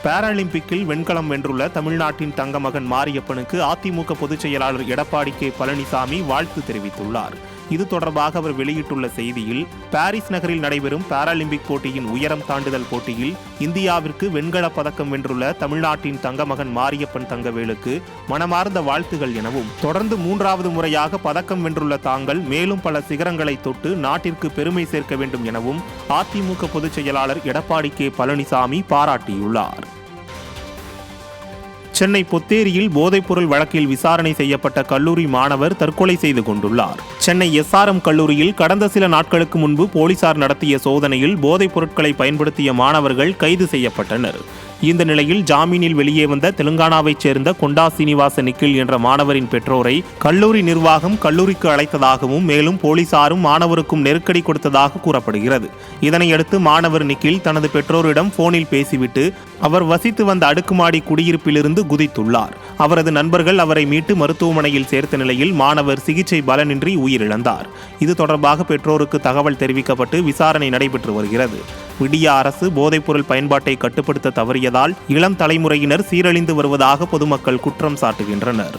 பாராலிம்பிக்கில் வெண்கலம் வென்றுள்ள தமிழ்நாட்டின் தங்கமகன் மாரியப்பனுக்கு அதிமுக பொதுச் செயலாளர் எடப்பாடி கே பழனிசாமி வாழ்த்து தெரிவித்துள்ளார். இது தொடர்பாக அவர் வெளியிட்டுள்ள செய்தியில், பாரிஸ் நகரில் நடைபெறும் பாராலிம்பிக் போட்டியின் உயரம் தாண்டுதல் போட்டியில் இந்தியாவிற்கு வெண்கலப் பதக்கம் வென்றுள்ள தமிழ்நாட்டின் தங்கமகன் மாரியப்பன் தங்கவேலுக்கு மனமார்ந்த வாழ்த்துகள் எனவும், தொடர்ந்து 3வது முறையாக பதக்கம் வென்றுள்ள தாங்கள் மேலும் பல சிகரங்களை தொட்டு நாட்டிற்கு பெருமை சேர்க்க வேண்டும் எனவும் அதிமுக பொதுச் செயலாளர் எடப்பாடி கே பழனிசாமி பாராட்டியுள்ளார். சென்னை பொத்தேரியில் போதைப்பொருள் வழக்கில் விசாரணை செய்யப்பட்ட கல்லூரி மாணவர் தற்கொலை செய்து கொண்டுள்ளார். சென்னை SRM கல்லூரியில் கடந்த சில நாட்களுக்கு முன்பு போலீசார் நடத்திய சோதனையில் போதைப் பொருட்களை பயன்படுத்திய மாணவர்கள் கைது செய்யப்பட்டனர். இந்த நிலையில் ஜாமீனில் வெளியே வந்த தெலுங்கானாவைச் சேர்ந்த கொண்டா சீனிவாச நிக்கில் என்ற மாணவரின் பெற்றோரை கல்லூரி நிர்வாகம் கல்லூரிக்கு அழைத்ததாகவும், மேலும் போலீசாரும் மாணவருக்கும் நெருக்கடி கொடுத்ததாக கூறப்படுகிறது. இதனையடுத்து மாணவர் நிக்கில் தனது பெற்றோரிடம் போனில் பேசிவிட்டு அவர் வசித்து வந்த அடுக்குமாடி குடியிருப்பிலிருந்து குதித்துள்ளார். அவரது நண்பர்கள் அவரை மீட்டு மருத்துவமனையில் சேர்த்த நிலையில் மாணவர் சிகிச்சை பலனின்றி உயிரிழந்தார். இது தொடர்பாக பெற்றோருக்கு தகவல் தெரிவிக்கப்பட்டு விசாரணை நடைபெற்று வருகிறது. விடிய அரசு போதைப்பொருள் பயன்பாட்டை கட்டுப்படுத்த தவறியதால் இளம் தலைமுறையினர் சீரழிந்து வருவதாக பொதுமக்கள் குற்றம் சாட்டுகின்றனர்.